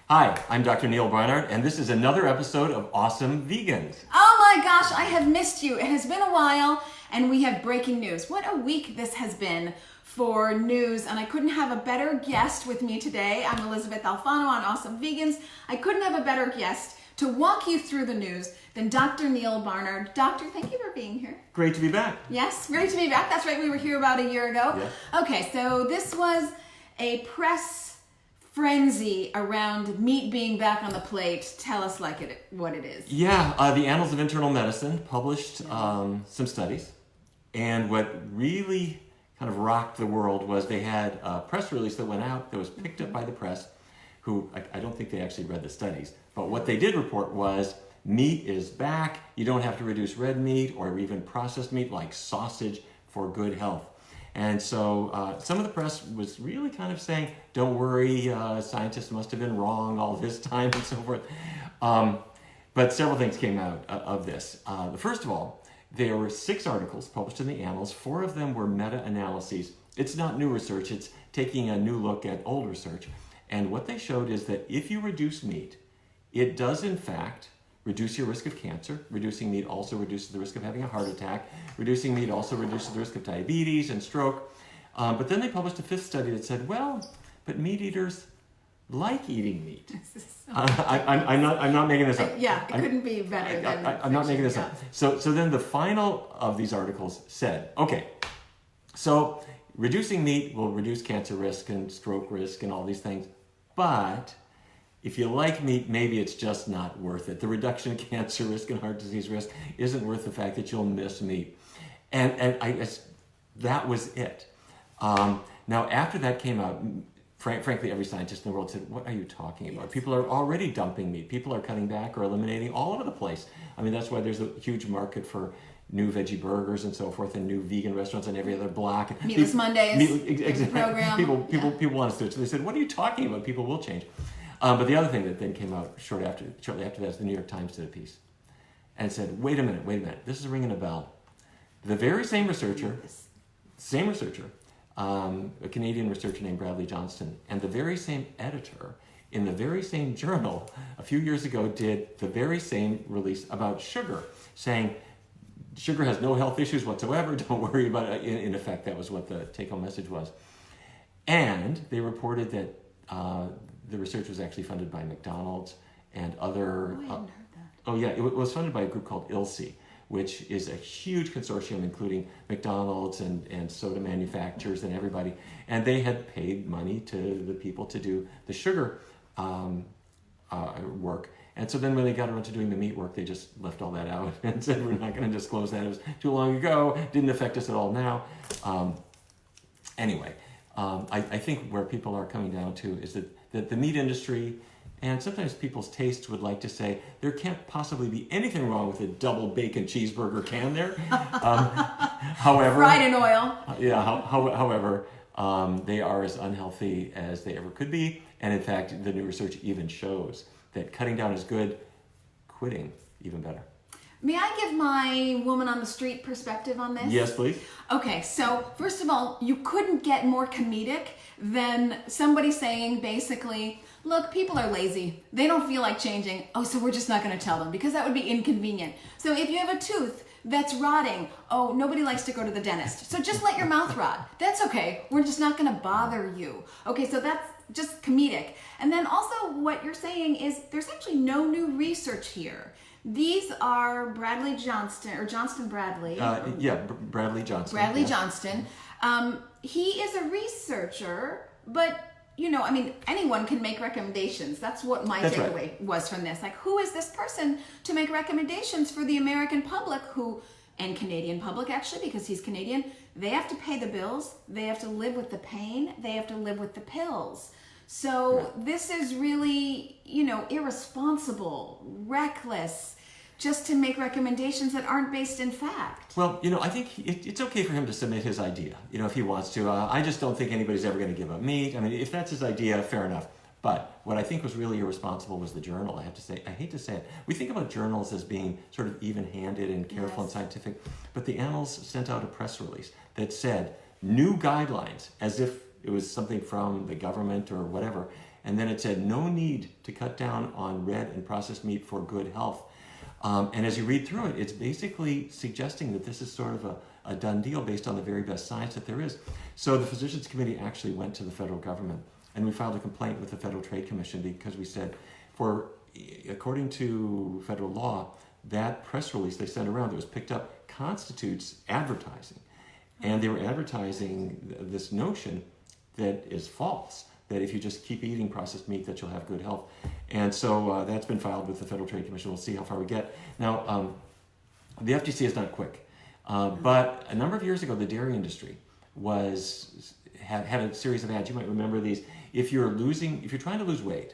Hi, I'm Dr. Neal Barnard, and this is another episode of Awesome Vegans. Oh my gosh, I have missed you. It has been a while, and we have breaking news. What a week this has been for news, and I couldn't have a better guest with me today. I'm Elizabeth Alfano on Awesome Vegans. I couldn't have a better guest to walk you through the news than Dr. Neal Barnard. Doctor, thank you for being here. Great to be back. Yes, great to be back. That's right, we were here about a year ago. Yeah. Okay, so this was a press frenzy around meat being back on the plate. Tell us what it is. Yeah, the Annals of Internal Medicine published some studies, and what really kind of rocked the world was they had a press release that went out that was picked up by the press, who I don't think they actually read the studies, but what they did report was meat is back. You don't have to reduce red meat or even processed meat like sausage for good health. And so some of the press was really kind of saying, don't worry, scientists must have been wrong all this time and so forth. But several things came out of this. First of all, there were 6 articles published in the Annals. 4 of them were meta-analyses. It's not new research, it's taking a new look at old research. And what they showed is that if you reduce meat, it does in fact reduce your risk of cancer. Reducing meat also reduces the risk of having a heart attack. Reducing meat also reduces the risk of diabetes and stroke. But then they published a 5th study that said, well, but meat eaters like eating meat. I'm not making this up. Yeah, it couldn't be better than I'm not making this up. So then the final of these articles said, okay, so reducing meat will reduce cancer risk and stroke risk and all these things, but if you like meat, maybe it's just not worth it. The reduction in cancer risk and heart disease risk isn't worth the fact that you'll miss meat. And I guess that was it. Now, after that came out, frankly, every scientist in the world said, what are you talking about? Yes. People are already dumping meat. People are cutting back or eliminating all over the place. I mean, that's why there's a huge market for new veggie burgers and so forth, and new vegan restaurants on every other block. Meatless Mondays. Exactly. Program. People want us to do it. So they said, what are you talking about? People will change. But the other thing that then came out shortly after that is the New York Times did a piece and said, wait a minute, this is ringing a bell. The very same researcher, a Canadian researcher named Bradley Johnston, and the very same editor in the very same journal a few years ago did the very same release about sugar, saying sugar has no health issues whatsoever, don't worry about it. In effect, that was what the take-home message was. And they reported that the research was actually funded by McDonald's and other... I hadn't heard that. Oh yeah, it was funded by a group called ILSI, which is a huge consortium including McDonald's and soda manufacturers and everybody. And they had paid money to the people to do the sugar work. And so then when they got around to doing the meat work, they just left all that out and said, we're not going to disclose that. It was too long ago. Didn't affect us at all now. Anyway, I think where people are coming down to is that the meat industry and sometimes people's tastes would like to say there can't possibly be anything wrong with a double bacon cheeseburger, can there? However, fried in oil. Yeah. However, they are as unhealthy as they ever could be, and in fact, the new research even shows that cutting down is good, quitting even better. May I give my woman on the street perspective on this? Yes, please. Okay, so first of all, you couldn't get more comedic than somebody saying basically, look, people are lazy. They don't feel like changing. Oh, so we're just not going to tell them because that would be inconvenient. So if you have a tooth that's rotting, oh, nobody likes to go to the dentist. So just let your mouth rot. That's okay. We're just not going to bother you. Okay, so that's just comedic. And then also what you're saying is there's actually no new research here. These are Bradley Johnston, or Johnston Bradley. Bradley Johnston. Bradley Johnston. He is a researcher, but, anyone can make recommendations. That's what my takeaway was from this. Like, who is this person to make recommendations for the American public and Canadian public, actually, because he's Canadian? They have to pay the bills. They have to live with the pain. They have to live with the pills. So this is really, irresponsible, reckless, just to make recommendations that aren't based in fact. Well, I think it's okay for him to submit his idea, if he wants to. I just don't think anybody's ever going to give up meat. I mean, if that's his idea, fair enough. But what I think was really irresponsible was the journal, I have to say. I hate to say it. We think about journals as being sort of even-handed and careful and scientific, but the Annals sent out a press release that said new guidelines, as if it was something from the government or whatever. and then it said no need to cut down on red and processed meat for good health. And as you read through it, it's basically suggesting that this is sort of a done deal based on the very best science that there is. So the Physicians Committee actually went to the federal government, and we filed a complaint with the Federal Trade Commission because we said, according to federal law, that press release they sent around that was picked up constitutes advertising. And they were advertising this notion that is false, that if you just keep eating processed meat that you'll have good health. And so that's been filed with the Federal Trade Commission. We'll see how far we get. Now, the FTC is not quick, but a number of years ago, the dairy industry had a series of ads. You might remember these. If you're trying to lose weight,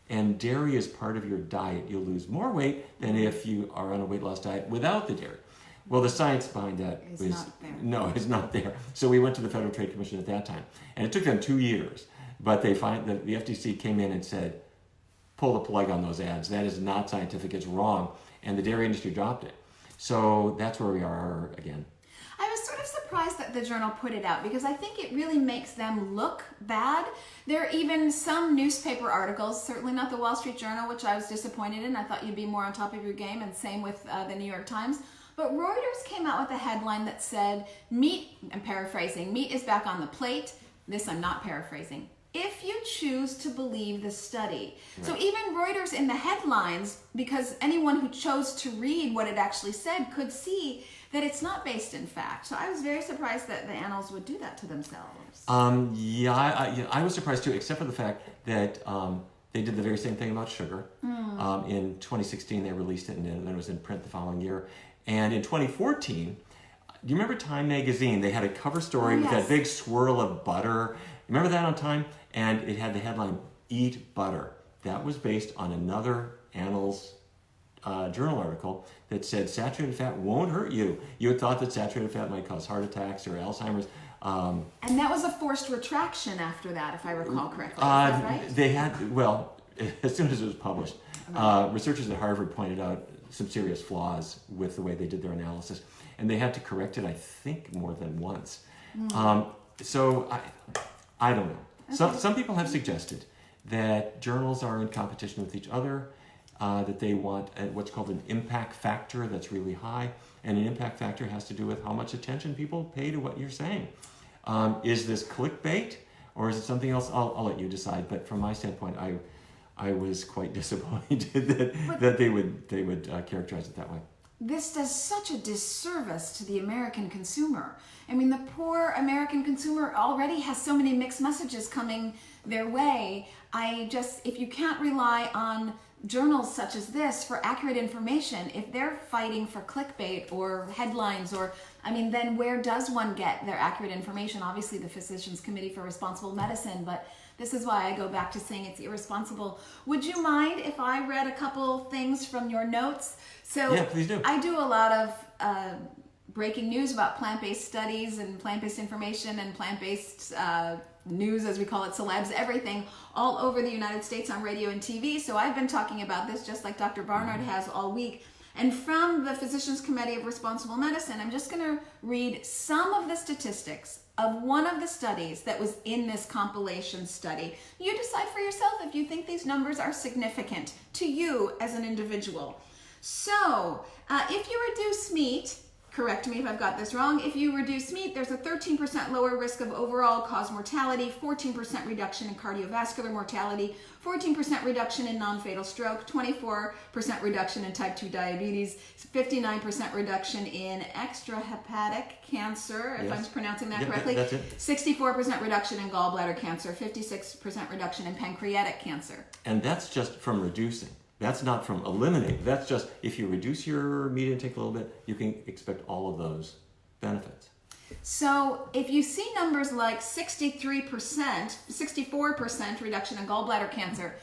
and dairy is part of your diet, you'll lose more weight than if you are on a weight loss diet without the dairy. Well, the science behind that is not there. No, it's not there. So we went to the Federal Trade Commission at that time, and it took them 2 years. But they find that the FTC came in and said, pull the plug on those ads. That is not scientific. It's wrong. And the dairy industry dropped it. So that's where we are again. I was sort of surprised that the Journal put it out because I think it really makes them look bad. There are even some newspaper articles, certainly not the Wall Street Journal, which I was disappointed in. I thought you'd be more on top of your game, and same with the New York Times. But Reuters came out with a headline that said, meat, I'm paraphrasing, meat is back on the plate. This I'm not paraphrasing. If you choose to believe the study. Right. So even Reuters in the headlines, because anyone who chose to read what it actually said could see that it's not based in fact. So I was very surprised that the annals would do that to themselves. I was surprised too, except for the fact that they did the very same thing about sugar. In 2016, they released it, and then it was in print the following year. And in 2014, do you remember Time magazine? They had a cover story with that big swirl of butter. Remember that on Time? And it had the headline, Eat Butter. That was based on another Annals Journal article that said saturated fat won't hurt you. You had thought that saturated fat might cause heart attacks or Alzheimer's. And that was a forced retraction after that, if I recall correctly. Is that right? They had, as soon as it was published, researchers at Harvard pointed out some serious flaws with the way they did their analysis. And they had to correct it, I think, more than once. So I don't know. Okay. Some people have suggested that journals are in competition with each other, that they want what's called an impact factor that's really high. And an impact factor has to do with how much attention people pay to what you're saying. Is this clickbait or is it something else? I'll let you decide. But from my standpoint, I was quite disappointed that they would characterize it that way. This does such a disservice to the American consumer. I mean, the poor American consumer already has so many mixed messages coming their way. If you can't rely on journals such as this for accurate information, if they're fighting for clickbait or headlines then where does one get their accurate information? Obviously the Physicians Committee for Responsible Medicine, but this is why I go back to saying it's irresponsible. Would you mind if I read a couple things from your notes? So yeah, please do. I do a lot of breaking news about plant-based studies and plant-based information and plant-based news, as we call it, celebs, everything, all over the United States on radio and TV. So I've been talking about this just like Dr. Barnard has all week. And from the Physicians Committee of Responsible Medicine, I'm just going to read some of the statistics of one of the studies that was in this compilation study. You decide for yourself if you think these numbers are significant to you as an individual. So, if you reduce meat, correct me if I've got this wrong, if you reduce meat, there's a 13% lower risk of overall cause mortality, 14% reduction in cardiovascular mortality, 14% reduction in non-fatal stroke, 24% reduction in type 2 diabetes, 59% reduction in extrahepatic cancer, if I'm pronouncing that correctly, that's it. 64% reduction in gallbladder cancer, 56% reduction in pancreatic cancer. And that's just from reducing. That's not from eliminating. That's just if you reduce your meat intake a little bit, you can expect all of those benefits. So if you see numbers like 63%, 64% reduction in gallbladder cancer,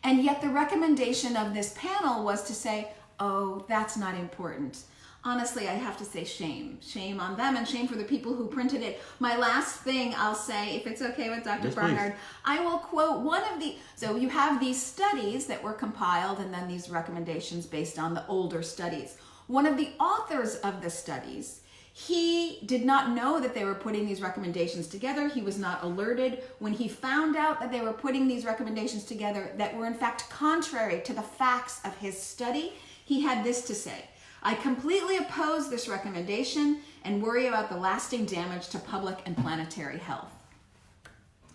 and yet the recommendation of this panel was to say, oh, that's not important. Honestly, I have to say shame. Shame on them and shame for the people who printed it. My last thing I'll say, if it's okay with Dr. Barnard, I will quote one of the, so you have these studies that were compiled and then these recommendations based on the older studies. One of the authors of the studies, He did not know that they were putting these recommendations together. He was not alerted when he found out that they were putting these recommendations together that were in fact contrary to the facts of his study. He had this to say: I completely oppose this recommendation and worry about the lasting damage to public and planetary health.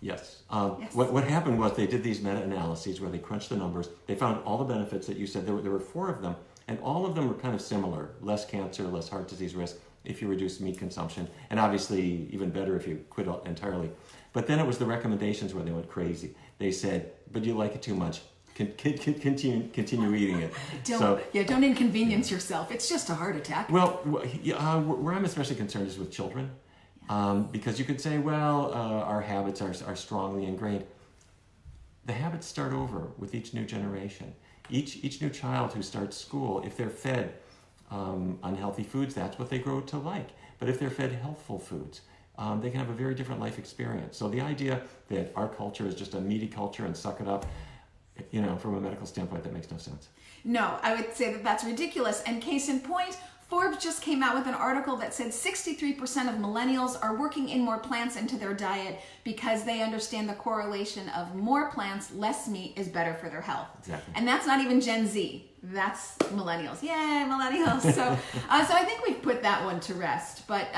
Yes. Yes. What happened was they did these meta-analyses where they crunched the numbers. They found all the benefits that you said. There were 4 of them, and all of them were kind of similar. Less cancer, less heart disease risk if you reduce meat consumption, and obviously even better if you quit entirely. But then it was the recommendations where they went crazy. They said, but you like it too much. Continue eating it. Don't inconvenience yourself. It's just a heart attack. Well, where I'm especially concerned is with children. Because you could say, well, our habits are strongly ingrained. The habits start over with each new generation. Each new child who starts school, if they're fed unhealthy foods, that's what they grow to like. But if they're fed healthful foods, they can have a very different life experience. So the idea that our culture is just a meaty culture and suck it up, from a medical standpoint, that makes no sense. No, I would say that that's ridiculous. And case in point, Forbes just came out with an article that said 63% of millennials are working in more plants into their diet because they understand the correlation of more plants, less meat is better for their health. Exactly. And that's not even Gen Z. That's millennials. Yay, millennials. So I think we've put that one to rest. But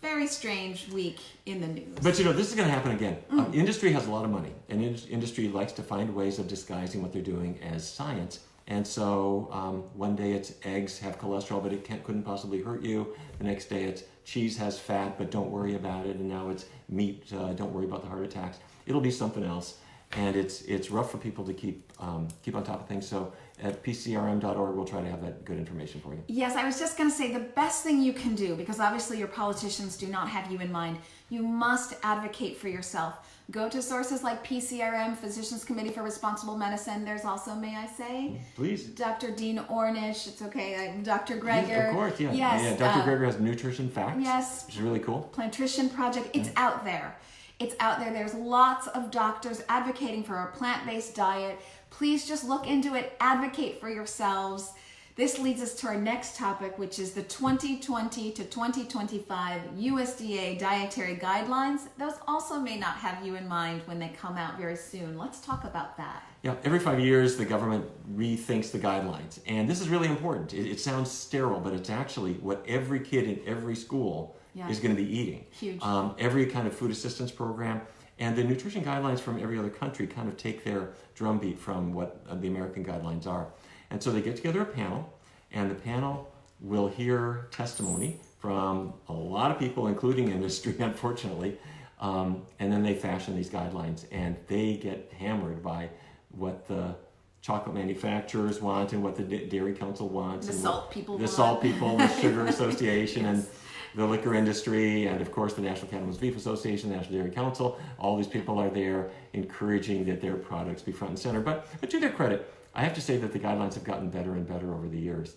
very strange week in the news. But this is going to happen again. Industry has a lot of money, and industry likes to find ways of disguising what they're doing as science. And so one day it's eggs have cholesterol, but it couldn't possibly hurt you. The next day it's cheese has fat, but don't worry about it. And now it's meat, don't worry about the heart attacks. It'll be something else. And it's rough for people to keep on top of things. So at PCRM.org, we'll try to have that good information for you. Yes, I was just going to say the best thing you can do, because obviously your politicians do not have you in mind, you must advocate for yourself. Go to sources like PCRM, Physicians Committee for Responsible Medicine. There's also, may I say? Please. Dr. Dean Ornish. It's okay. Dr. Greger. Yes, of course, yeah. Yes. Yeah, Dr. Greger has Nutrition Facts. Yes. Which is really cool. Plantrition Project. It's out there. It's out there. There's lots of doctors advocating for a plant-based diet. Please just look into it. Advocate for yourselves. This leads us to our next topic, which is the 2020 to 2025 USDA dietary guidelines. Those also may not have you in mind when they come out very soon. Let's talk about that. Yeah, every 5 years the government rethinks the guidelines. And this is really important. It sounds sterile, but it's actually what every kid in every school is going to be eating. Huge. Every kind of food assistance program. And the nutrition guidelines from every other country kind of take their drumbeat from what the American guidelines are. And so they get together a panel, and the panel will hear testimony from a lot of people, including industry, unfortunately, and then they fashion these guidelines, and they get hammered by what the chocolate manufacturers want and what the Dairy Council wants. The and salt people. The salt people, the Sugar Association, Yes. and the liquor industry, and of course the National Cattlemen's Beef Association, the National Dairy Council. All these people are there encouraging that their products be front and center. But to their credit, I have to say that the guidelines have gotten better and better over the years.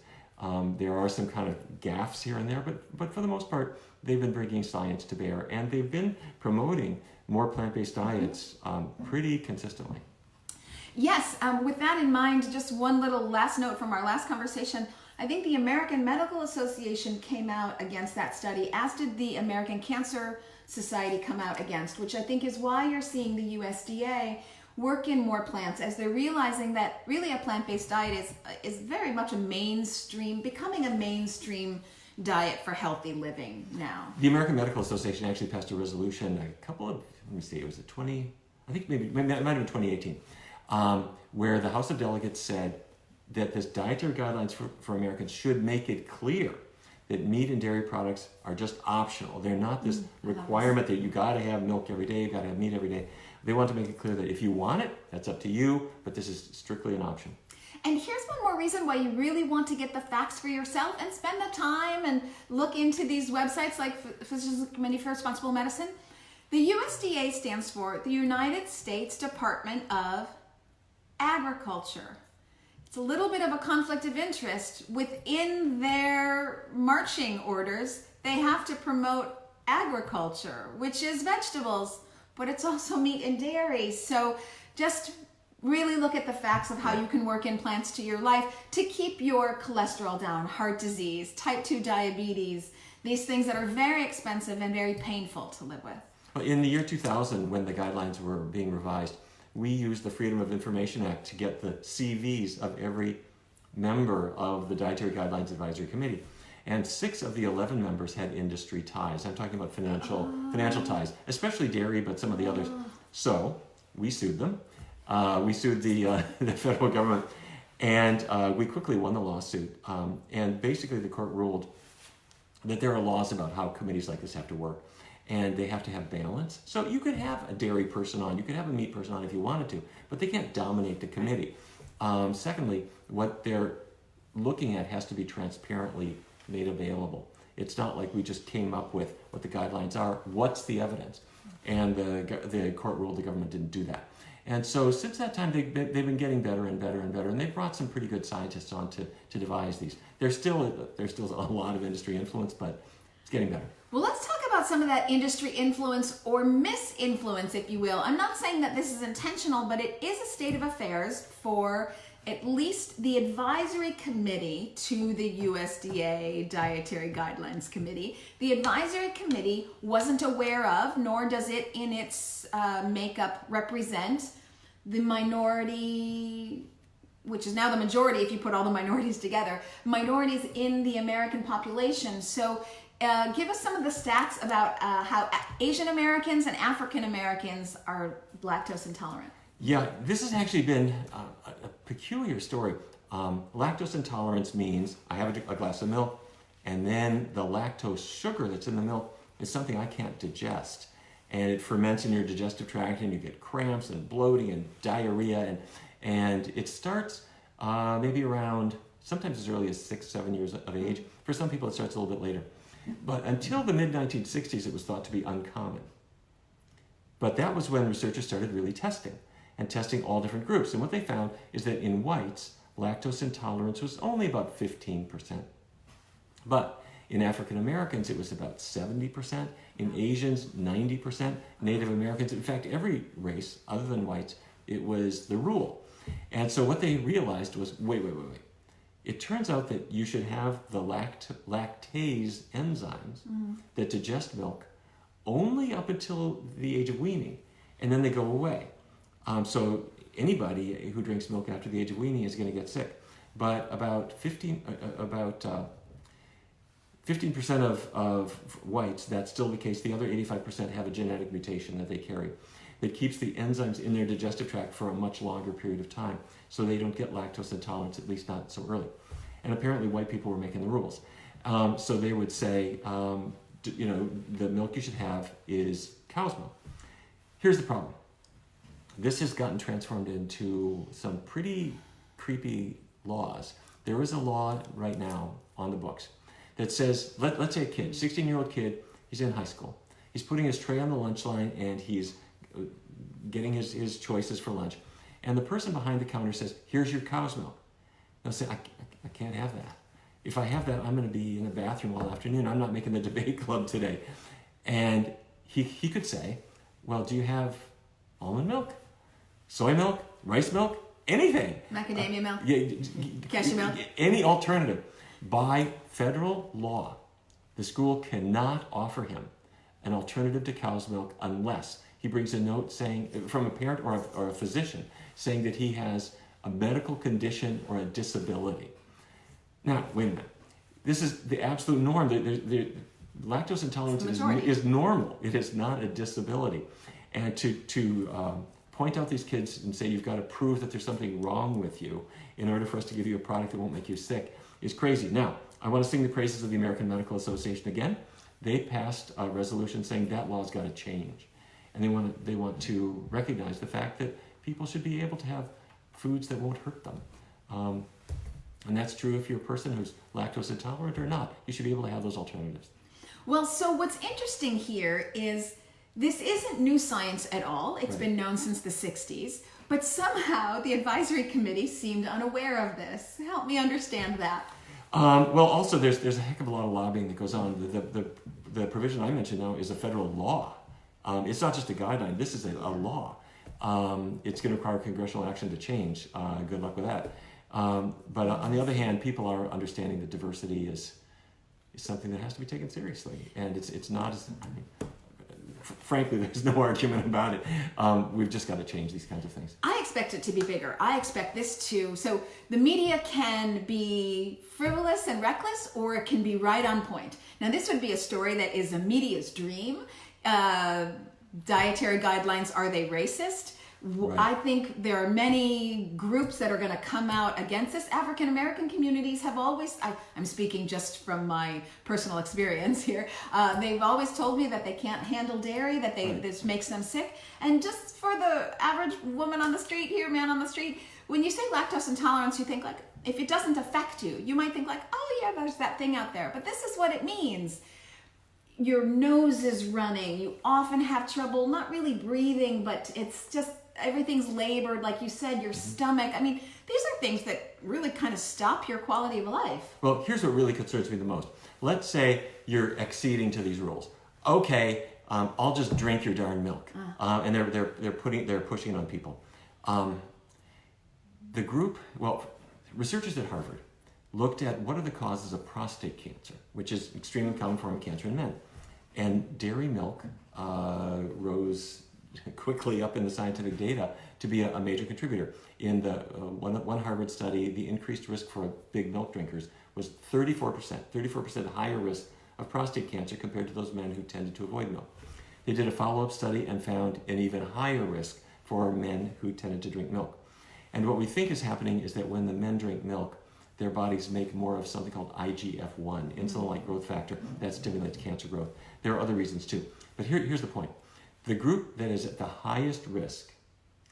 There are some kind of gaffes here and there, but for the most part, they've been bringing science to bear, and they've been promoting more plant-based diets pretty consistently. Yes, with that in mind, just one little last note from our last conversation. I think the American Medical Association came out against that study, as did the American Cancer Society come out against, which I think is why you're seeing the USDA work in more plants, as they're realizing that really a plant-based diet is very much becoming a mainstream diet for healthy living now. The American Medical Association actually passed a resolution it was it might have been 2018, where the House of Delegates said that this dietary guidelines for Americans should make it clear that meat and dairy products are just optional. They're not this requirement that you got to have milk every day, you got to have meat every day. They want to make it clear that if you want it, that's up to you, but this is strictly an option. And here's one more reason why you really want to get the facts for yourself and spend the time and look into these websites like Physicians Committee for Responsible Medicine. The USDA stands for the United States Department of Agriculture. It's a little bit of a conflict of interest. Within their marching orders, they have to promote agriculture, which is vegetables, but it's also meat and dairy. So just really look at the facts of how you can work in plants to your life to keep your cholesterol down, heart disease, type 2 diabetes. these things that are very expensive and very painful to live with. Well, in the year 2000, when the guidelines were being revised, we used the Freedom of Information Act to get the CVs of every member of the Dietary Guidelines Advisory Committee. And 6 of the 11 members had industry ties. I'm talking about financial ties, especially dairy, but some of the others. So we sued them. We sued the federal government, and we quickly won the lawsuit. And basically the court ruled that there are laws about how committees like this have to work, and they have to have balance. So you could have a dairy person on, you could have a meat person on if you wanted to, but they can't dominate the committee. Secondly, what they're looking at has to be transparently made available. It's not like we just came up with what the guidelines are. What's the evidence? And the court ruled the government didn't do that. And so since that time, they've been getting better and better and better, and they've brought some pretty good scientists on to devise these. There's still a lot of industry influence, but it's getting better. Well, let's talk about some of that industry influence or misinfluence, if you will. I'm not saying that this is intentional, but it is a state of affairs for at least the advisory committee to the USDA Dietary Guidelines Committee. The advisory committee wasn't aware of, nor does it in its makeup represent the minority, which is now the majority if you put all the minorities together, minorities in the American population. So give us some of the stats about how Asian Americans and African Americans are lactose intolerant. Yeah, this has actually been a peculiar story. Lactose intolerance means I have a glass of milk, and then the lactose sugar that's in the milk is something I can't digest. And it ferments in your digestive tract, and you get cramps and bloating and diarrhea. And it starts maybe around, sometimes as early as 6-7 years of age. For some people, it starts a little bit later. But until the mid-1960s, it was thought to be uncommon. But that was when researchers started really testing all different groups. And what they found is that in whites, lactose intolerance was only about 15%. But in African Americans, it was about 70%. In Asians, 90%. Native Americans, in fact, every race other than whites, it was the rule. And so what they realized was, wait. It turns out that you should have the lactase enzymes that digest milk only up until the age of weaning, and then they go away. So anybody who drinks milk after the age of weaning is going to get sick. But about 15% of whites, that's still the case. The other 85% have a genetic mutation that they carry that keeps the enzymes in their digestive tract for a much longer period of time, so they don't get lactose intolerance, at least not so early. And apparently white people were making the rules. So they would say, the milk you should have is cow's milk. Here's the problem. This has gotten transformed into some pretty creepy laws. There is a law right now on the books that says, let's say a kid, 16-year-old kid, he's in high school. He's putting his tray on the lunch line and he's getting his choices for lunch. And the person behind the counter says, here's your cow's milk. They'll say, I can't have that. If I have that, I'm going to be in the bathroom all afternoon. I'm not making the debate club today. And he could say, well, do you have almond milk, soy milk, rice milk, anything? Macadamia milk? Cashew milk? Any alternative. By federal law, the school cannot offer him an alternative to cow's milk unless he brings a note saying, from a parent or a physician, saying that he has a medical condition or a disability. Now, wait a minute. This is the absolute norm. The lactose intolerance is normal. It is not a disability. And to point out these kids and say you've got to prove that there's something wrong with you in order for us to give you a product that won't make you sick is crazy. Now, I want to sing the praises of the American Medical Association again. They passed a resolution saying that law's got to change. And they want to recognize the fact that people should be able to have foods that won't hurt them. And that's true if you're a person who's lactose intolerant or not. You should be able to have those alternatives. Well, so what's interesting here is this isn't new science at all. It's been known since the 60s. But somehow the advisory committee seemed unaware of this. Help me understand that. Well, also there's a heck of a lot of lobbying that goes on. The provision I mentioned now is a federal law. It's not just a guideline. This is a law. It's going to require congressional action to change. Good luck with that. But on the other hand, people are understanding that diversity is is something that has to be taken seriously. And it's not as, I mean, frankly, there's no argument about it. We've just got to change these kinds of things. I expect it to be bigger. I expect this to, so the media can be frivolous and reckless, or it can be right on point. Now, this would be a story that is a media's dream. Dietary guidelines, are they racist? Right. I think there are many groups that are going to come out against this. African American communities have always, I'm speaking just from my personal experience here, they've always told me that they can't handle dairy, that this makes them sick. And just for the average woman on the street here, man on the street, when you say lactose intolerance, you think like, if it doesn't affect you, you might think like, oh yeah, there's that thing out there. But this is what it means. Your nose is running. You often have trouble, not really breathing, but it's just, everything's labored, like you said, your stomach. I mean, these are things that really kind of stop your quality of life. Well, here's what really concerns me the most. Let's say you're acceding to these rules. Okay, I'll just drink your darn milk. And they're pushing it on people. The group, researchers at Harvard looked at what are the causes of prostate cancer, which is an extremely common form of cancer in men. And dairy milk rose quickly up in the scientific data to be a major contributor. In the one Harvard study, the increased risk for big milk drinkers was 34% higher risk of prostate cancer compared to those men who tended to avoid milk. They did a follow-up study and found an even higher risk for men who tended to drink milk. And what we think is happening is that when the men drink milk, their bodies make more of something called IGF-1, insulin-like growth factor, that stimulates cancer growth. There are other reasons too. But here's the point. The group that is at the highest risk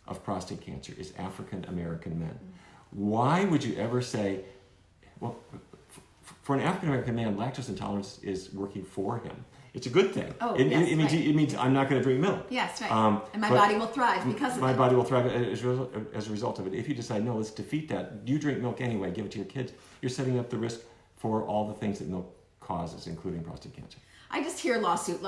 of prostate cancer is African American men. Why would you ever say, well, for an African American man, lactose intolerance is working for him? It's a good thing. It means I'm not going to drink milk. Yes, right. And my body will thrive because of it. My body will thrive as a result of it. If you decide, no, let's defeat that, you drink milk anyway, give it to your kids, you're setting up the risk for all the things that milk causes, including prostate cancer. I just hear lawsuit.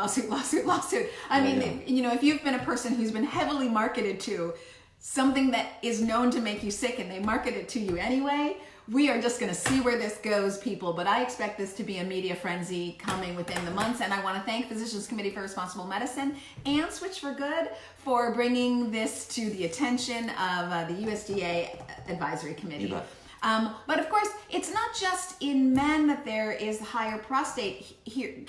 I mean, you know, if you've been a person who's been heavily marketed to something that is known to make you sick and they market it to you anyway, we are just going to see where this goes, people. But I expect this to be a media frenzy coming within the months. And I want to thank Physicians Committee for Responsible Medicine and Switch for Good for bringing this to the attention of the USDA Advisory Committee. You bet. But of course, it's not just in men that there is higher prostate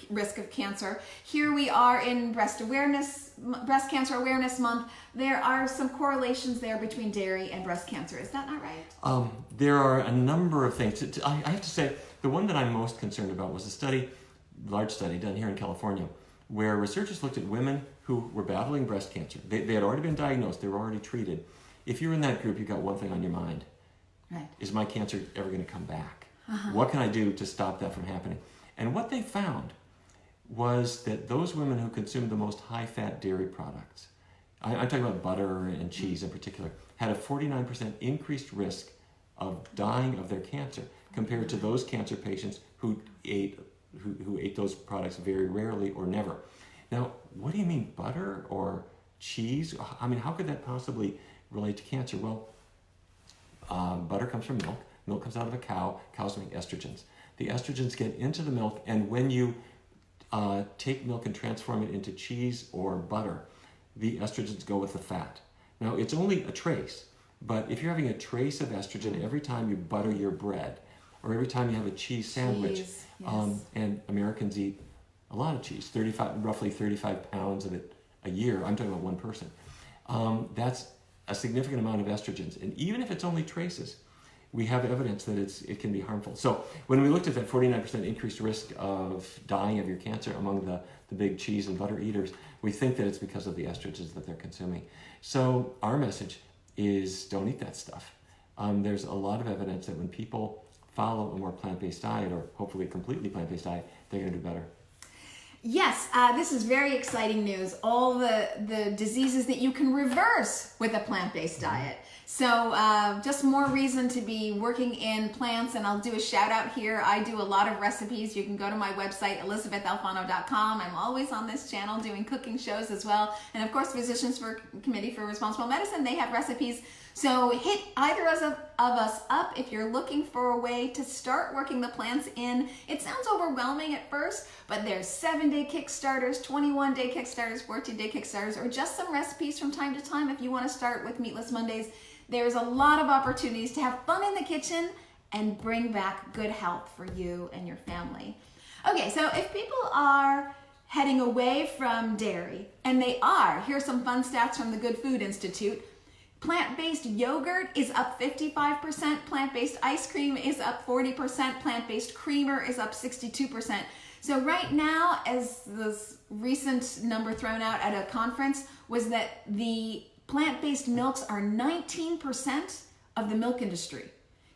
risk of cancer. Here we are in Breast Cancer Awareness Month. There are some correlations there between dairy and breast cancer. Is that not right? There are a number of things. I have to say, the one that I'm most concerned about was a large study done here in California, where researchers looked at women who were battling breast cancer. They had already been diagnosed. They were already treated. If you're in that group, you've got one thing on your mind. Right. Is my cancer ever going to come back? What can I do to stop that from happening? And what they found was that those women who consumed the most high-fat dairy products, I'm talking about butter and cheese in particular, had a 49% increased risk of dying of their cancer compared to those cancer patients who ate those products very rarely or never. Now, what do you mean butter or cheese? I mean, how could that possibly relate to cancer? Well, butter comes from milk. Milk comes out of a cow. Cows make estrogens. The estrogens get into the milk, and when you take milk and transform it into cheese or butter, the estrogens go with the fat. Now, it's only a trace, but if you're having a trace of estrogen every time you butter your bread, or every time you have a cheese sandwich, yes. And Americans eat a lot of cheese, roughly 35 pounds of it a year. I'm talking about one person. That's a significant amount of estrogens. And even if it's only traces, we have evidence that it can be harmful. So when we looked at that 49% increased risk of dying of your cancer among the big cheese and butter eaters, we think that it's because of the estrogens that they're consuming. So our message is don't eat that stuff. There's a lot of evidence that when people follow a more plant-based diet, or hopefully a completely plant-based diet, they're going to do better. Yes, this is very exciting news. All the diseases that you can reverse with a plant-based diet. So just more reason to be working in plants, and I'll do a shout out here. I do a lot of recipes. You can go to my website, elizabethalfano.com. I'm always on this channel doing cooking shows as well. And of course, Physicians Committee for Responsible Medicine, they have recipes. So hit either of us up if you're looking for a way to start working the plants in. It sounds overwhelming at first, but there's 7-day Kickstarters, 21-day Kickstarters, 14-day Kickstarters, or just some recipes from time to time if you want to start with Meatless Mondays. There's a lot of opportunities to have fun in the kitchen and bring back good health for you and your family. Okay, so if people are heading away from dairy, and they are, here's some fun stats from the Good Food Institute. Plant-based yogurt is up 55%, plant-based ice cream is up 40%, plant-based creamer is up 62%. So right now, as this recent number thrown out at a conference was that the plant-based milks are 19% of the milk industry.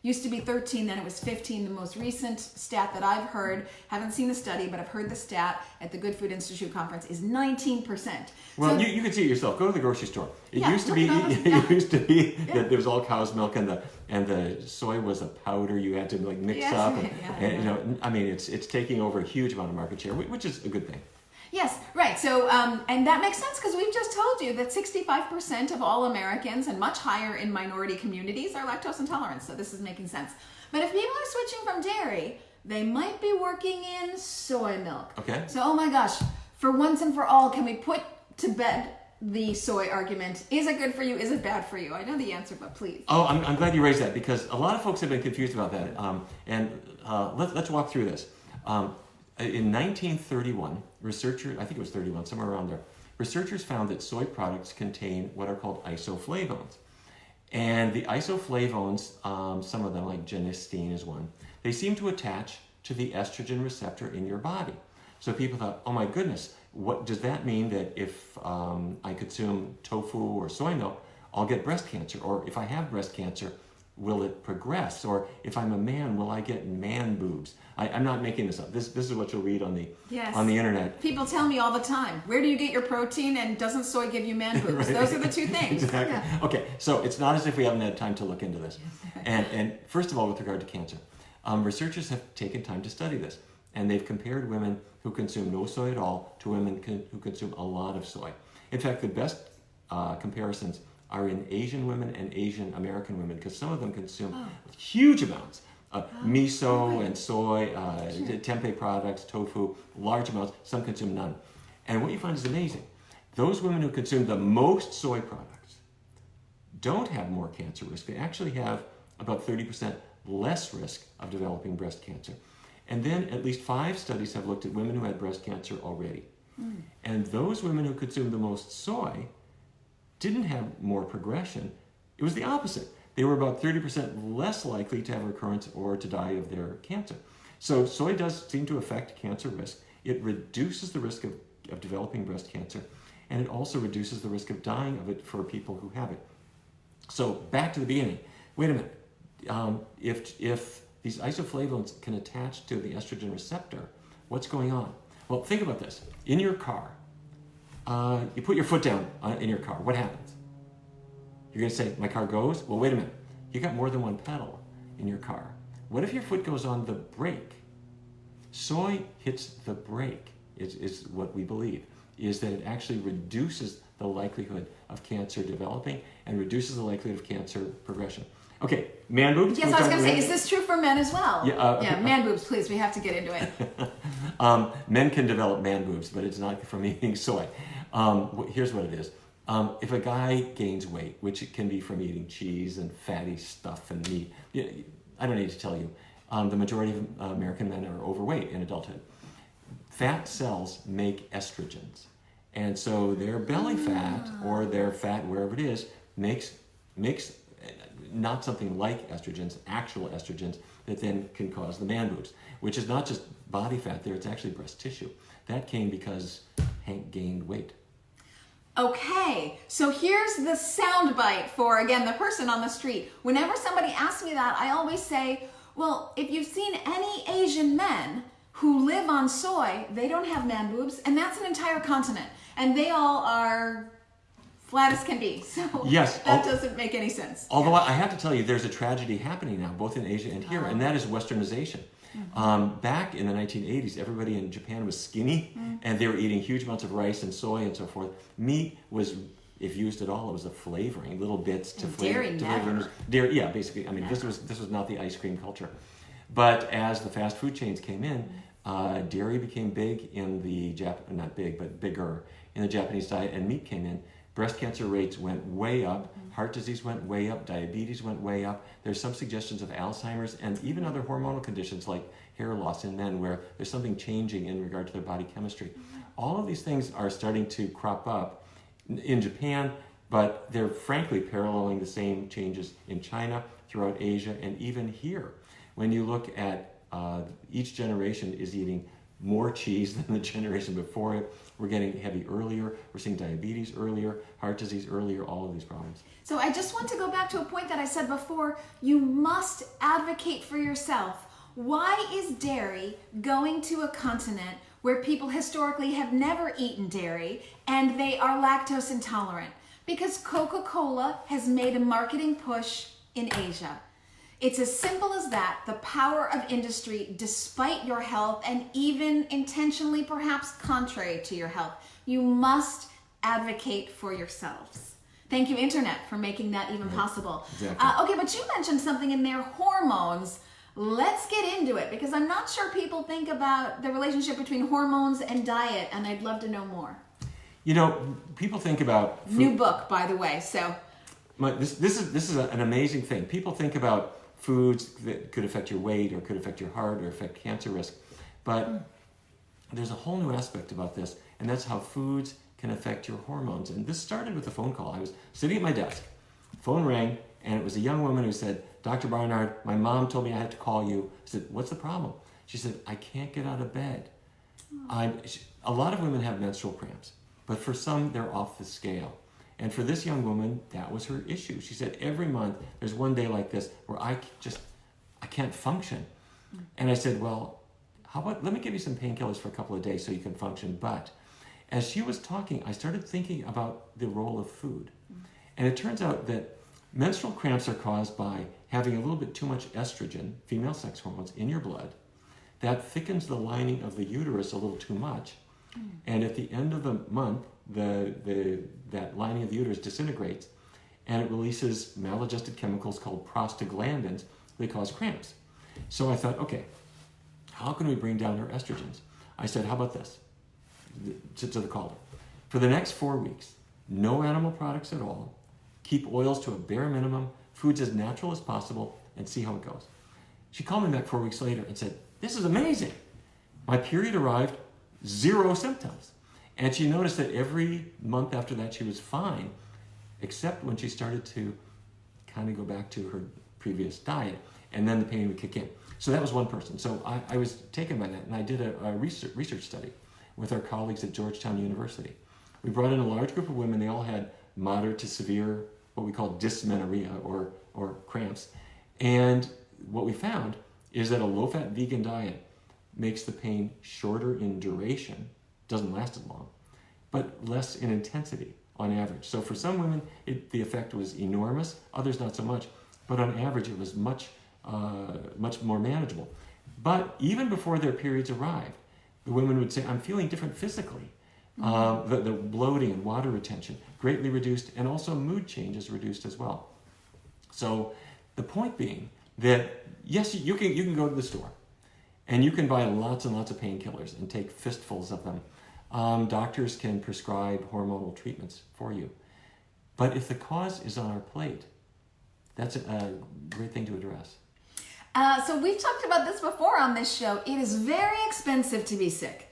Used to be 13, then it was 15. The most recent stat that I've heard, haven't seen the study, but I've heard the stat at the Good Food Institute conference is 19%. Well, so, you can see it yourself. Go to the grocery store. It Yeah, used to look be at all this- it used to be that there was all cow's milk and the soy was a powder you had to like mix Yes, up. yeah, And, you know, I mean, it's taking over a huge amount of market share, which is a good thing. Yes, right. So, and that makes sense because we've just told you that 65% of all Americans and much higher in minority communities are lactose intolerant. So this is making sense. But if people are switching from dairy, they might be working in soy milk. Okay. So, oh my gosh, for once and for all, can we put to bed the soy argument? Is it good for you? Is it bad for you? I know the answer, but please. Oh, I'm glad you raised that because a lot of folks have been confused about that. Let's walk through this. In 1931, researchers, I think it was 31, somewhere around there, researchers found that soy products contain what are called isoflavones. And the isoflavones, some of them like genistein is one, they seem to attach to the estrogen receptor in your body. So people thought, oh my goodness, what does that mean that if I consume tofu or soy milk, I'll get breast cancer? Or if I have breast cancer, will it progress? Or if I'm a man, will I get man boobs? I'm not making this up. This is what you'll read on the internet. People tell me all the time, where do you get your protein and doesn't soy give you man boobs? Right. Those are the two things. Exactly. Yeah. Okay, so it's not as if we haven't had time to look into this. And first of all, with regard to cancer, researchers have taken time to study this. And they've compared women who consume no soy at all to women who consume a lot of soy. In fact, the best comparisons are in Asian women and Asian American women because some of them consume huge amounts of miso and soy, tempeh products, tofu, large amounts. Some consume none. And what you find is amazing. Those women who consume the most soy products don't have more cancer risk. They actually have about 30% less risk of developing breast cancer. And then at least 5 studies have looked at women who had breast cancer already. And those women who consumed the most soy didn't have more progression. It was the opposite. They were about 30% less likely to have recurrence or to die of their cancer. So soy does seem to affect cancer risk. It reduces the risk of developing breast cancer, and it also reduces the risk of dying of it for people who have it. So back to the beginning. Wait a minute. If these isoflavones can attach to the estrogen receptor, what's going on? Well, think about this. In your car, you put your foot down in your car. What happens? You're going to say, my car goes? Well, wait a minute. You got more than one pedal in your car. What if your foot goes on the brake? Soy hits the brake, is what we believe, is that it actually reduces the likelihood of cancer developing and reduces the likelihood of cancer progression. Okay, man boobs? Yes, I was going to say, is this true for men as well? Yeah, man boobs, please. We have to get into it. Men can develop man boobs, but it's not from eating soy. Here's what it is. If a guy gains weight, which it can be from eating cheese and fatty stuff and meat, I don't need to tell you, the majority of American men are overweight in adulthood. Fat cells make estrogens. And so their belly fat or their fat, wherever it is, makes not something like estrogens, actual estrogens, that then can cause the man boobs, which is not just body fat there, it's actually breast tissue. That came because Hank gained weight. Okay, so here's the sound bite for, again, the person on the street. Whenever somebody asks me that, I always say, well, if you've seen any Asian men who live on soy, they don't have man boobs, and that's an entire continent. And they all are flat as can be. So yes, that doesn't make any sense. Although I have to tell you, there's a tragedy happening now, both in Asia and here, and that is Westernization. Back in the 1980s, everybody in Japan was skinny, and they were eating huge amounts of rice and soy and so forth. Meat was if used at all, it was a flavoring, little bits to And flavor. dairy to never. flavor. Dairy, yeah, basically. I mean, this was not the ice cream culture. But as the fast food chains came in, dairy became big in the not big, but bigger in the Japanese diet, and meat came in. Breast cancer rates went way up. Heart disease went way up. Diabetes went way up. There's some suggestions of Alzheimer's and even other hormonal conditions like hair loss in men where there's something changing in regard to their body chemistry. All of these things are starting to crop up in Japan, but they're frankly paralleling the same changes in China, throughout Asia, and even here. When you look at each generation is eating more cheese than the generation before it. We're getting heavy earlier. We're seeing diabetes earlier, heart disease earlier, all of these problems. So I just want to go back to a point that I said before. You must advocate for yourself. Why is dairy going to a continent where people historically have never eaten dairy and they are lactose intolerant? Because Coca-Cola has made a marketing push in Asia. It's as simple as that. The power of industry, despite your health and even intentionally perhaps contrary to your health. You must advocate for yourselves. Thank you, Internet, for making that even possible. Exactly. Okay, but you mentioned something in there, hormones. Let's get into it because I'm not sure people think about the relationship between hormones and diet, and I'd love to know more. You know, people think about food. New book, by the way, so. This is an amazing thing. People think about foods that could affect your weight or could affect your heart or affect cancer risk. But there's a whole new aspect about this, and that's how foods can affect your hormones. And this started with a phone call. I was sitting at my desk, phone rang, and it was a young woman who said, Dr. Barnard, my mom told me I had to call you. I said, what's the problem? She said, I can't get out of bed. A lot of women have menstrual cramps, but for some, they're off the scale. And for this young woman, that was her issue. She said, every month, there's one day like this where I can't function. And I said, well, how about, let me give you some painkillers for a couple of days so you can function. But as she was talking, I started thinking about the role of food. And it turns out that menstrual cramps are caused by having a little bit too much estrogen, female sex hormones, in your blood. That thickens the lining of the uterus a little too much. And at the end of the month, that lining of the uterus disintegrates and it releases maladjusted chemicals called prostaglandins that cause cramps. So I thought, okay, how can we bring down her estrogens? I said, how about this? To the caller. For the next 4 weeks, no animal products at all, keep oils to a bare minimum, foods as natural as possible, and see how it goes. She called me back 4 weeks later and said, this is amazing. My period arrived, 0 symptoms. And she noticed that every month after that she was fine, except when she started to kind of go back to her previous diet, and then the pain would kick in. So that was one person. So I was taken by that, and I did a research study with our colleagues at Georgetown University. We brought in a large group of women. They all had moderate to severe, what we call dysmenorrhea, or cramps. And what we found is that a low-fat vegan diet makes the pain shorter in duration, doesn't last as long, but less in intensity on average. So for some women, the effect was enormous, others not so much, but on average it was much more manageable. But even before their periods arrived, the women would say, I'm feeling different physically. The bloating and water retention greatly reduced, and also mood changes reduced as well. So the point being that, yes, you can go to the store, and you can buy lots and lots of painkillers and take fistfuls of them. Doctors can prescribe hormonal treatments for you. But if the cause is on our plate, that's a great thing to address. So we've talked about this before on this show. It is very expensive to be sick.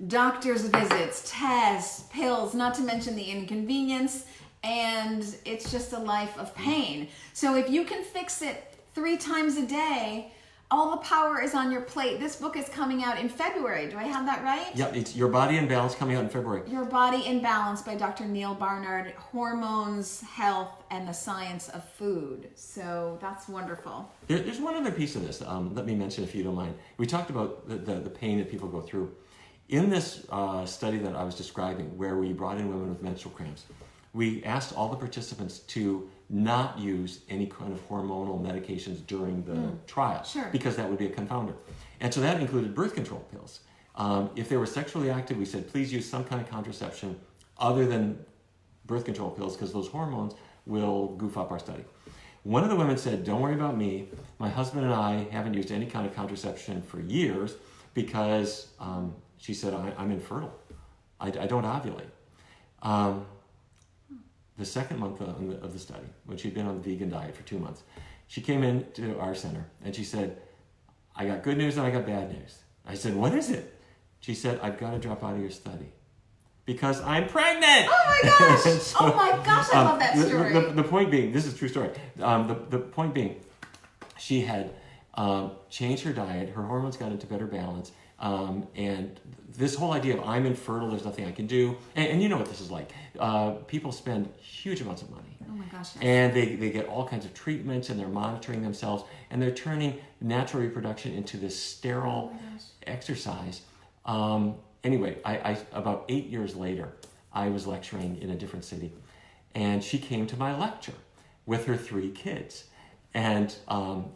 Doctor's visits, tests, pills, not to mention the inconvenience, and it's just a life of pain. So if you can fix it 3 times a day, all the power is on your plate. This book is coming out in February. Do I have that right? Yeah, it's Your Body in Balance, coming out in February. Your Body in Balance by Dr. Neal Barnard, Hormones, Health, and the Science of Food. So that's wonderful. There's one other piece of this. Let me mention, if you don't mind. We talked about the pain that people go through. In this study that I was describing, where we brought in women with menstrual cramps, we asked all the participants to not use any kind of hormonal medications during the trial, because that would be a confounder. And so that included birth control pills. If they were sexually active, we said, please use some kind of contraception other than birth control pills because those hormones will goof up our study. One of the women said, don't worry about me. My husband and I haven't used any kind of contraception for years because she said, I'm infertile. I don't ovulate. The second month of the study, when she'd been on the vegan diet for 2 months, she came into our center and she said, I got good news and I got bad news. I said, what is it? She said, I've got to drop out of your study because I'm pregnant. Oh my gosh. So, oh my gosh, I love that story. The point being, this is a true story. The point being, she had changed her diet, her hormones got into better balance, and this whole idea of I'm infertile, there's nothing I can do, and you know what this is like. People spend huge amounts of money. Oh my gosh. Yes. And they get all kinds of treatments and they're monitoring themselves and they're turning natural reproduction into this sterile exercise. Anyway, I about 8 years later, I was lecturing in a different city and she came to my lecture with her 3 kids. And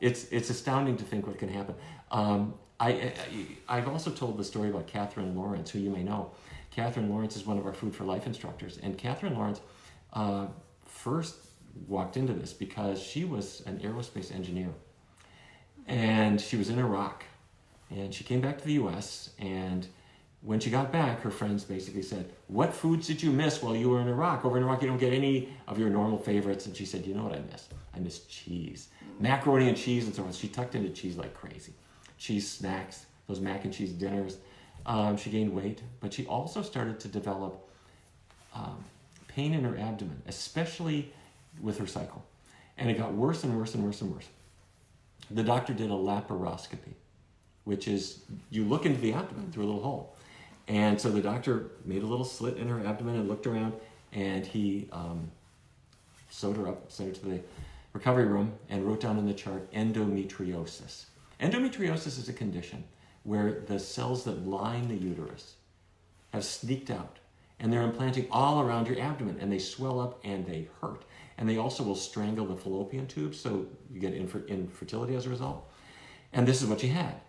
it's astounding to think what can happen. I've also told the story about Catherine Lawrence, who you may know. Catherine Lawrence is one of our Food for Life instructors. And Catherine Lawrence first walked into this because she was an aerospace engineer. And she was in Iraq. And she came back to the U.S. And when she got back, her friends basically said, what foods did you miss while you were in Iraq? Over in Iraq, you don't get any of your normal favorites. And she said, you know what I miss? I miss cheese. Macaroni and cheese and so on. She tucked into cheese like crazy. Cheese snacks, those mac and cheese dinners. She gained weight, but she also started to develop pain in her abdomen, especially with her cycle. And it got worse and worse and worse and worse. The doctor did a laparoscopy, which is you look into the abdomen through a little hole. And so the doctor made a little slit in her abdomen and looked around, and he sewed her up, sent her to the recovery room, and wrote down in the chart endometriosis. Endometriosis is a condition where the cells that line the uterus have sneaked out, and they're implanting all around your abdomen, and they swell up and they hurt. And they also will strangle the fallopian tubes, so you get infertility as a result. And this is what she had.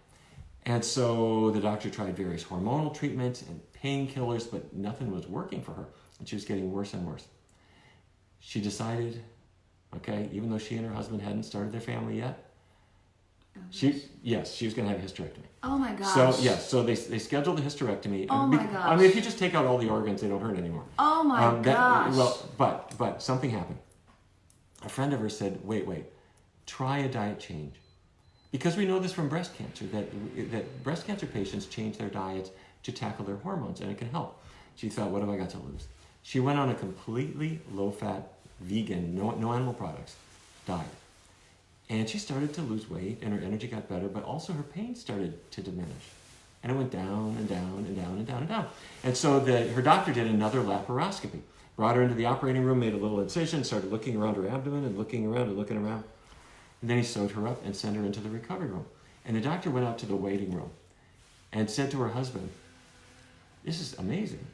And so the doctor tried various hormonal treatments and painkillers, but nothing was working for her. And she was getting worse and worse. She decided, even though she and her husband hadn't started their family yet, she was going to have a hysterectomy. Oh my gosh. So they scheduled the hysterectomy. Oh my gosh. I mean, if you just take out all the organs, they don't hurt anymore. Oh my gosh. But something happened. A friend of hers said, wait, try a diet change. Because we know this from breast cancer, that breast cancer patients change their diets to tackle their hormones, and it can help. She thought, what have I got to lose? She went on a completely low-fat, vegan, no animal products diet. And she started to lose weight, and her energy got better, but also her pain started to diminish. And it went down and down and down and down and down. And so her doctor did another laparoscopy, brought her into the operating room, made a little incision, started looking around her abdomen and looking around and looking around. And then he sewed her up and sent her into the recovery room. And the doctor went out to the waiting room and said to her husband, this is amazing.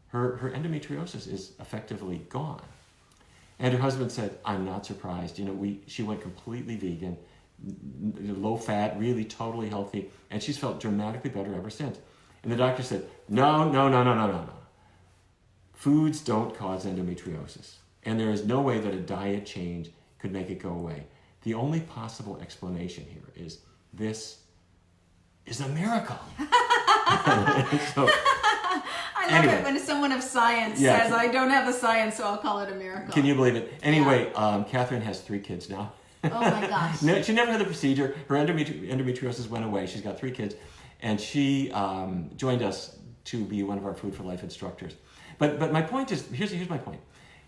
Her endometriosis is effectively gone. And her husband said, I'm not surprised. She went completely vegan, low fat, really totally healthy, and she's felt dramatically better ever since. And the doctor said, no. Foods don't cause endometriosis. And there is no way that a diet change could make it go away. The only possible explanation here is this is a miracle. So, I love it when someone of science says, I don't have the science, so I'll call it a miracle. Can you believe it? Anyway, Catherine has 3 kids now. Oh my gosh. No, she never had the procedure. Her endometriosis went away. She's got 3 kids. And she joined us to be one of our Food for Life instructors. But my point is, here's my point.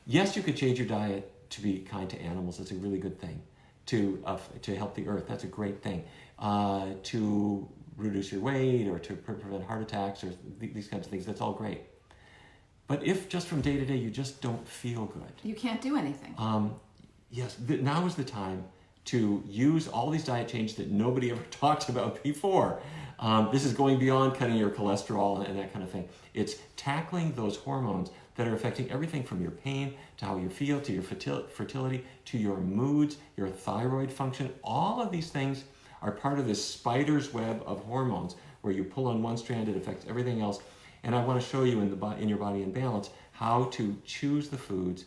Yes, you could change your diet to be kind to animals. That's a really good thing. To help the earth, that's a great thing. To reduce your weight or to prevent heart attacks or these kinds of things, that's all great. But if just from day to day you just don't feel good, you can't do anything. Now is the time to use all these diet changes that nobody ever talked about before. This is going beyond cutting your cholesterol and that kind of thing. It's tackling those hormones that are affecting everything from your pain to how you feel, to your fertility, to your moods, your thyroid function. All of these things are part of this spider's web of hormones where you pull on one strand, it affects everything else. And I want to show you in your Body in Balance how to choose the foods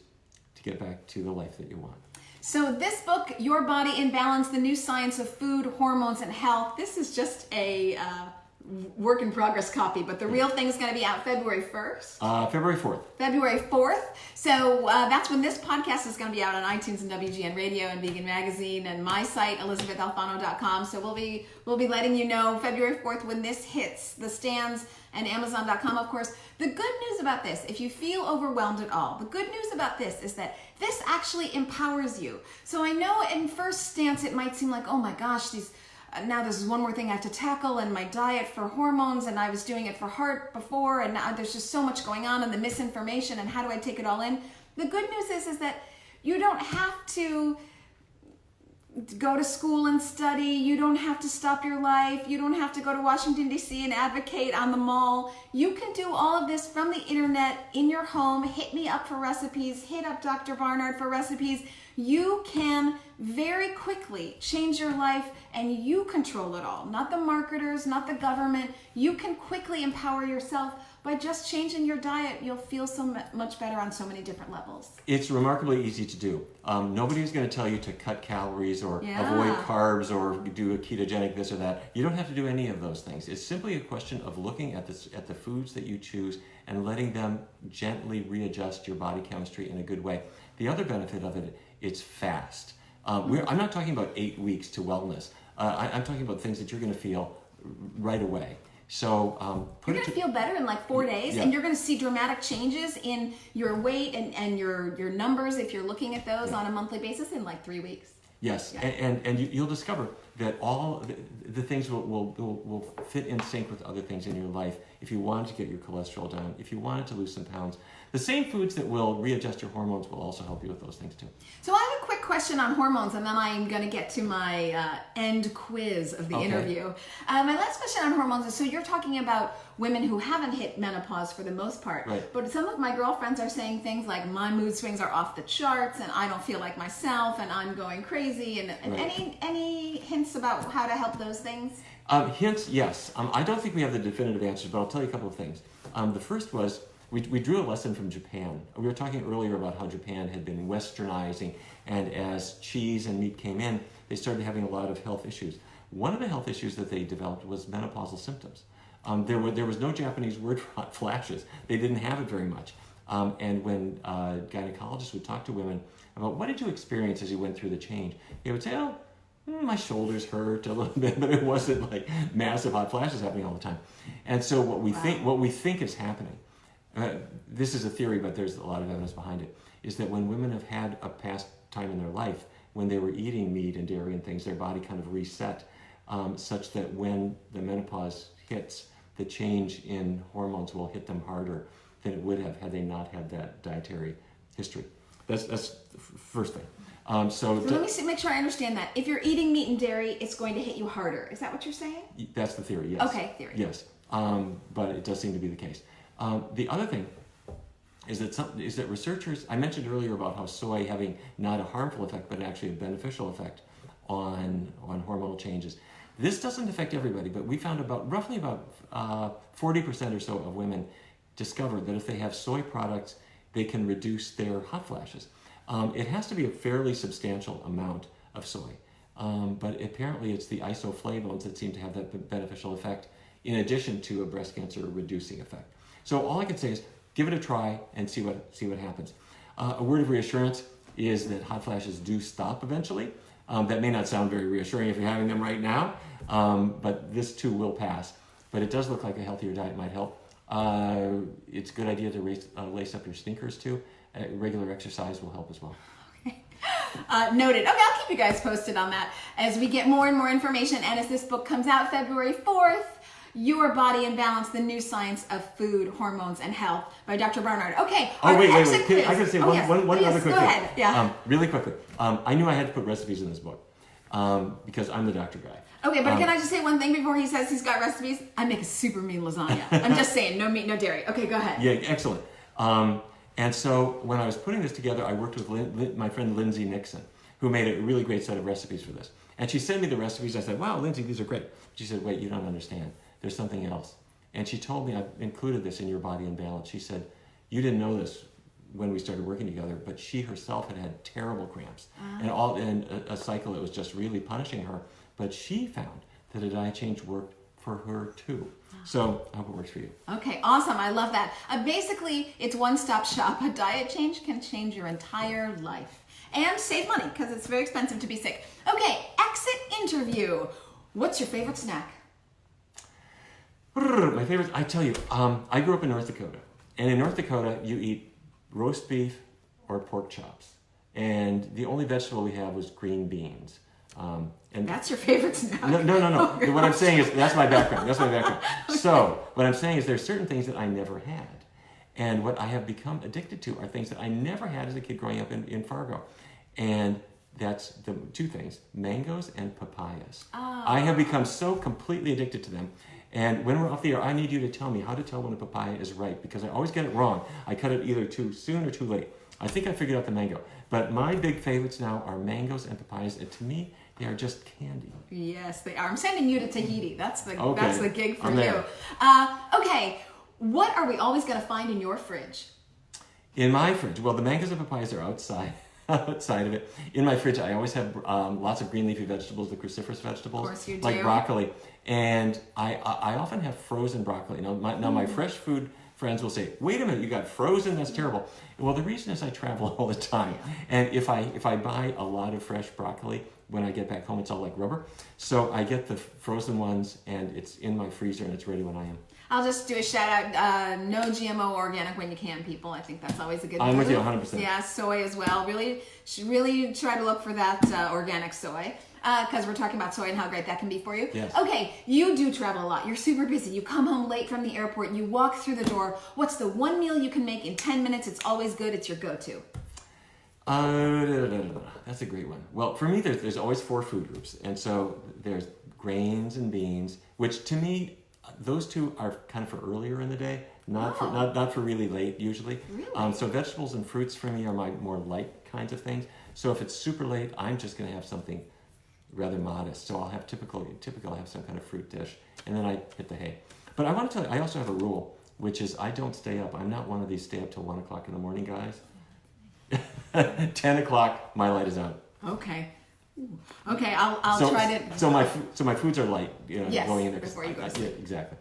to get back to the life that you want. So this book, Your Body in Balance, The New Science of Food, Hormones, and Health, this is just a work in progress copy, but the real thing is going to be out February 1st. February 4th. February 4th. So that's when this podcast is going to be out on iTunes and WGN Radio and Vegan Magazine and my site, ElizabethAlfano.com. So we'll be letting you know February 4th when this hits the stands and Amazon.com, of course. The good news about this, if you feel overwhelmed at all, the good news about this is that this actually empowers you. So I know in first stance it might seem like, oh my gosh, now this is one more thing I have to tackle, and my diet for hormones, and I was doing it for heart before, and now there's just so much going on, and the misinformation, and how do I take it all in? The good news is that you don't have to go to school and study. You don't have to stop your life. You don't have to go to Washington, D.C. and advocate on the mall. You can do all of this from the internet in your home. Hit me up for recipes. Hit up Dr. Barnard for recipes. You can very quickly change your life, and you control it all. Not the marketers, not the government. You can quickly empower yourself by just changing your diet. You'll feel so much better on so many different levels. It's remarkably easy to do. Nobody's going to tell you to cut calories or avoid carbs or do a ketogenic this or that. You don't have to do any of those things. It's simply a question of looking at the foods that you choose and letting them gently readjust your body chemistry in a good way. The other benefit of it, it's fast. I'm not talking about 8 weeks to wellness. I'm talking about things that you're going to feel right away. So you're going to feel better in like 4 days, and you're going to see dramatic changes in your weight and your numbers if you're looking at those on a monthly basis in like 3 weeks. Yes, and you'll discover that all the things will fit in sync with other things in your life. If you want to get your cholesterol down, if you wanted to lose some pounds, the same foods that will readjust your hormones will also help you with those things too. So I have a quick question on hormones, and then I'm going to get to my end quiz of the interview. My last question on hormones is, so you're talking about women who haven't hit menopause for the most part, but some of my girlfriends are saying things like, my mood swings are off the charts, and I don't feel like myself, and I'm going crazy, and any hints about how to help those things? Hints, yes. I don't think we have the definitive answers, but I'll tell you a couple of things. The first was, we drew a lesson from Japan. We were talking earlier about how Japan had been westernizing, and as cheese and meat came in, they started having a lot of health issues. One of the health issues that they developed was menopausal symptoms. There was no Japanese word for hot flashes. They didn't have it very much. And when gynecologists would talk to women about what did you experience as you went through the change, they would say, oh, my shoulders hurt a little bit, but it wasn't like massive hot flashes happening all the time. And so what we think is happening, this is a theory, but there's a lot of evidence behind it, is that when women have had a past time in their life when they were eating meat and dairy and things, their body kind of reset such that when the menopause hits, the change in hormones will hit them harder than it would have had they not had that dietary history. That's the first thing. So let me make sure I understand that. If you're eating meat and dairy, it's going to hit you harder. Is that what you're saying? That's the theory, yes. Okay, theory. Yes, but it does seem to be the case. The other thing is that researchers, I mentioned earlier about how soy having not a harmful effect, but actually a beneficial effect on hormonal changes. This doesn't affect everybody, but we found roughly about 40% or so of women discovered that if they have soy products, they can reduce their hot flashes. It has to be a fairly substantial amount of soy, but apparently it's the isoflavones that seem to have that beneficial effect in addition to a breast cancer reducing effect. So all I can say is give it a try and see what happens. A word of reassurance is that hot flashes do stop eventually. That may not sound very reassuring if you're having them right now, but this too will pass. But it does look like a healthier diet might help. It's a good idea to lace up your sneakers too. Regular exercise will help as well. Okay. Noted. Okay, I'll keep you guys posted on that as we get more and more information, and as this book comes out February 4th, Your Body in Balance, The New Science of Food, Hormones, and Health by Dr. Barnard. Okay. Wait. I gotta say one other quick thing. Go ahead. Yeah. Really quickly. I knew I had to put recipes in this book because I'm the doctor guy. Okay, but can I just say one thing before he says he's got recipes? I make a super mean lasagna. I'm just saying, no meat, no dairy. Okay, go ahead. Yeah, excellent. And so when I was putting this together, I worked with my friend Lindsay Nixon, who made a really great set of recipes for this. And she sent me the recipes. I said, wow, Lindsay, these are great. She said, wait, you don't understand. There's something else. And she told me, I've included this in Your Body in Balance. She said, you didn't know this when we started working together, but she herself had terrible cramps and a cycle that was just really punishing her. But she found that a diet change worked for her too. So I hope it works for you. Okay, awesome. I love that. Basically, it's one-stop shop. A diet change can change your entire life and save money because it's very expensive to be sick. Okay, exit interview. What's your favorite snack? My favorite, I tell you, I grew up in North Dakota. And in North Dakota, you eat roast beef or pork chops. And the only vegetable we have was green beans. And that's your favorite snack? No. What I'm saying is, that's my background. Okay. So, what I'm saying is there's certain things that I never had. And what I have become addicted to are things that I never had as a kid growing up in Fargo. And that's the two things, mangoes and papayas. Oh. I have become so completely addicted to them. And when we're off the air, I need you to tell me how to tell when a papaya is ripe, because I always get it wrong. I cut it either too soon or too late. I think I figured out the mango. But my big favorites now are mangoes and papayas, and to me, they are just candy. Yes, they are. I'm sending you to Tahiti. That's the gig for I'm there. you. Okay, what are we always going to find in your fridge? In my fridge, well, the mangoes and papayas are outside of it. In my fridge, I always have lots of green leafy vegetables, the cruciferous vegetables, of course you do. Like broccoli. And I often have frozen broccoli. Now my fresh food friends will say, "Wait a minute, you got frozen? That's terrible." Well, the reason is I travel all the time, and if I buy a lot of fresh broccoli, when I get back home, it's all like rubber. So I get the frozen ones, and it's in my freezer, and it's ready when I am. I'll just do a shout out, no GMO organic when you can, people. I think that's always a good thing. I'm with you 100%. Yeah, soy as well. Really try to look for that organic soy, because we're talking about soy and how great that can be for you. Yes. Okay, you do travel a lot. You're super busy. You come home late from the airport. You walk through the door. What's the one meal you can make in 10 minutes? It's always good. It's your go-to. That's a great one. Well, for me, there's always 4 food groups. And so there's grains and beans, which to me, those two are kind of for earlier in the day, not for really late usually. Really? So vegetables and fruits for me are my more light kinds of things. So if it's super late, I'm just going to have something rather modest. So I'll have typically I'll have some kind of fruit dish, and then I hit the hay. But I want to tell you, I also have a rule, which is I don't stay up. I'm not one of these stay up till 1 o'clock in the morning guys. 10 o'clock, my light is out. Okay. Okay, I'll try to. So my foods are light, yes, going in there before you go to sleep. Yeah, exactly.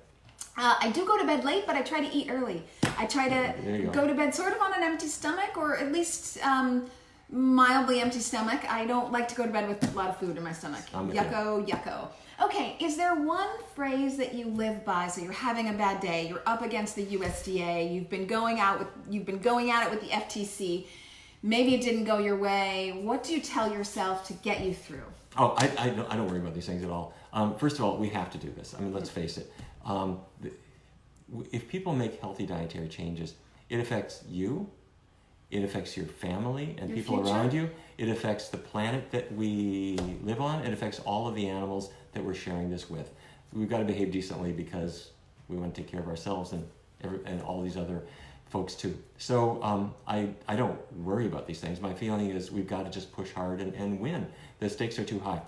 I do go to bed late, but I try to eat early. I try to go to bed sort of on an empty stomach, or at least mildly empty stomach. I don't like to go to bed with a lot of food in my stomach. Yucko. Okay, is there one phrase that you live by? So you're having a bad day, you're up against the USDA, you've been going at it with the FTC. Maybe it didn't go your way. What do you tell yourself to get you through? Oh, I don't worry about these things at all. First of all, we have to do this. I mean, let's face it. If people make healthy dietary changes, it affects you, it affects your family and your people future around you. It affects the planet that we live on. It affects all of the animals that we're sharing this with. We've got to behave decently because we want to take care of ourselves and all these other folks too. So I don't worry about these things. My feeling is we've got to just push hard and win. The stakes are too high.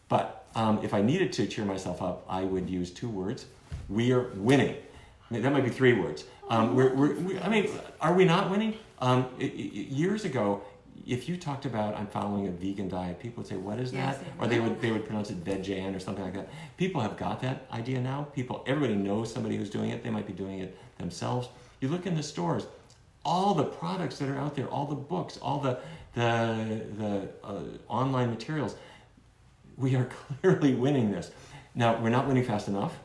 But if I needed to cheer myself up, I would use 2 words. We are winning. I mean, that might be 3 words. I mean, are we not winning? Years ago, if you talked about I'm following a vegan diet, people would say, "What is that?" Or they would pronounce it vegan or something like that. People have got that idea now. Everybody knows somebody who's doing it. They might be doing it themselves. You look in the stores, all the products that are out there, all the books, all the online materials. We are clearly winning this. Now, we're not winning fast enough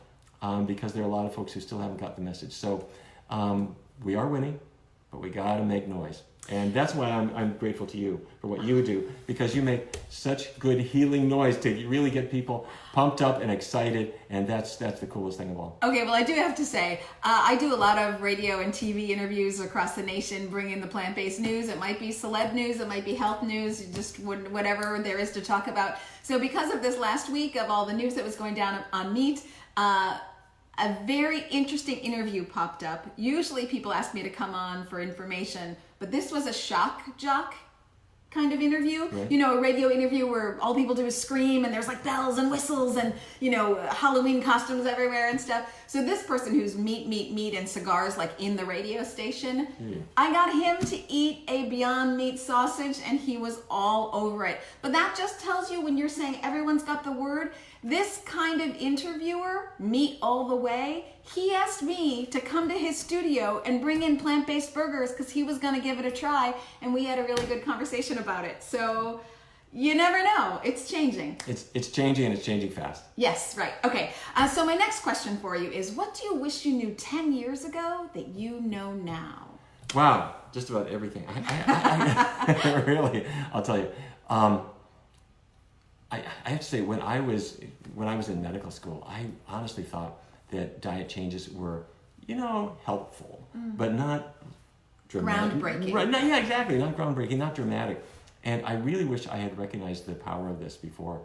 because there are a lot of folks who still haven't got the message. So we are winning, but we got to make noise. And that's why I'm grateful to you for what you do, because you make such good healing noise to really get people pumped up and excited, and that's the coolest thing of all. Okay, well, I do have to say, I do a lot of radio and TV interviews across the nation, bringing the plant-based news. It might be celeb news, it might be health news, just whatever there is to talk about. So because of this last week of all the news that was going down on meat, a very interesting interview popped up. Usually people ask me to come on for information, but this was a shock jock kind of interview. Right. You know, a radio interview where all people do is scream and there's like bells and whistles and, you know, Halloween costumes everywhere and stuff. So this person who's meat, and cigars like in the radio station, I got him to eat a Beyond Meat sausage and he was all over it. But that just tells you when you're saying everyone's got the word, this kind of interviewer, meat all the way, he asked me to come to his studio and bring in plant-based burgers because he was going to give it a try, and we had a really good conversation about it. So you never know. It's changing. It's changing, and it's changing fast. Yes, right. Okay. So my next question for you is, what do you wish you knew 10 years ago that you know now? Wow, just about everything. I really, I'll tell you. I have to say, when I was in medical school, I honestly thought that diet changes were, you know, helpful, but not dramatic. Groundbreaking. Right? No, yeah, exactly. Not groundbreaking, not dramatic. And I really wish I had recognized the power of this before.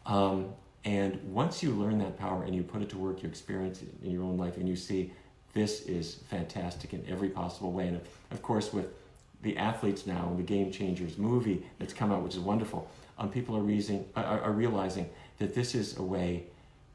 And once you learn that power and you put it to work, you experience it in your own life, and you see this is fantastic in every possible way. And of course, with the athletes now and the Game Changers movie that's come out, which is wonderful. People are realizing that this is a way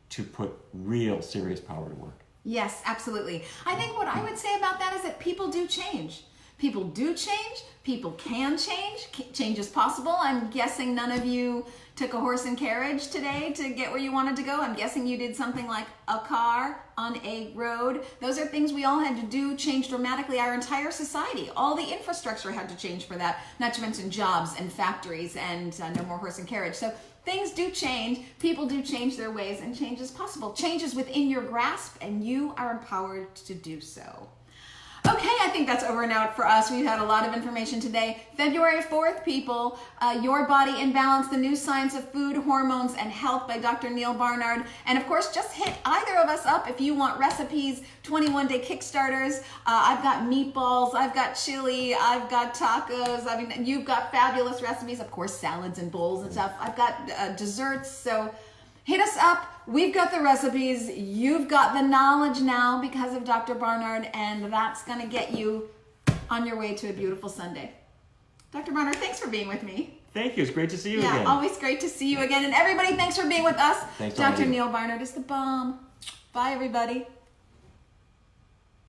to put real serious power to work. Yes, absolutely. I think what I would say about that is that people do change. People do change. People can change. Change is possible. I'm guessing none of you took a horse and carriage today to get where you wanted to go. I'm guessing you did something like a car on a road. Those are things we all had to do, change dramatically. Our entire society, all the infrastructure had to change for that, not to mention jobs and factories and no more horse and carriage. So things do change. People do change their ways, and change is possible. Change is within your grasp, and you are empowered to do so. Okay, I think that's over and out for us. We've had a lot of information today. February 4th, people, Your Body in Balance, The New Science of Food, Hormones, and Health by Dr. Neal Barnard. And of course, just hit either of us up if you want recipes, 21-day Kickstarters. I've got meatballs, I've got chili, I've got tacos. I mean, you've got fabulous recipes, of course, salads and bowls and stuff. I've got desserts, so hit us up. We've got the recipes. You've got the knowledge now because of Dr. Barnard, and that's going to get you on your way to a beautiful Sunday. Dr. Barnard, thanks for being with me. Thank you. It's great to see you again. Yeah, always great to see you again. And everybody, thanks for being with us. Thanks, Dr. Neal Barnard is the bomb. Bye, everybody.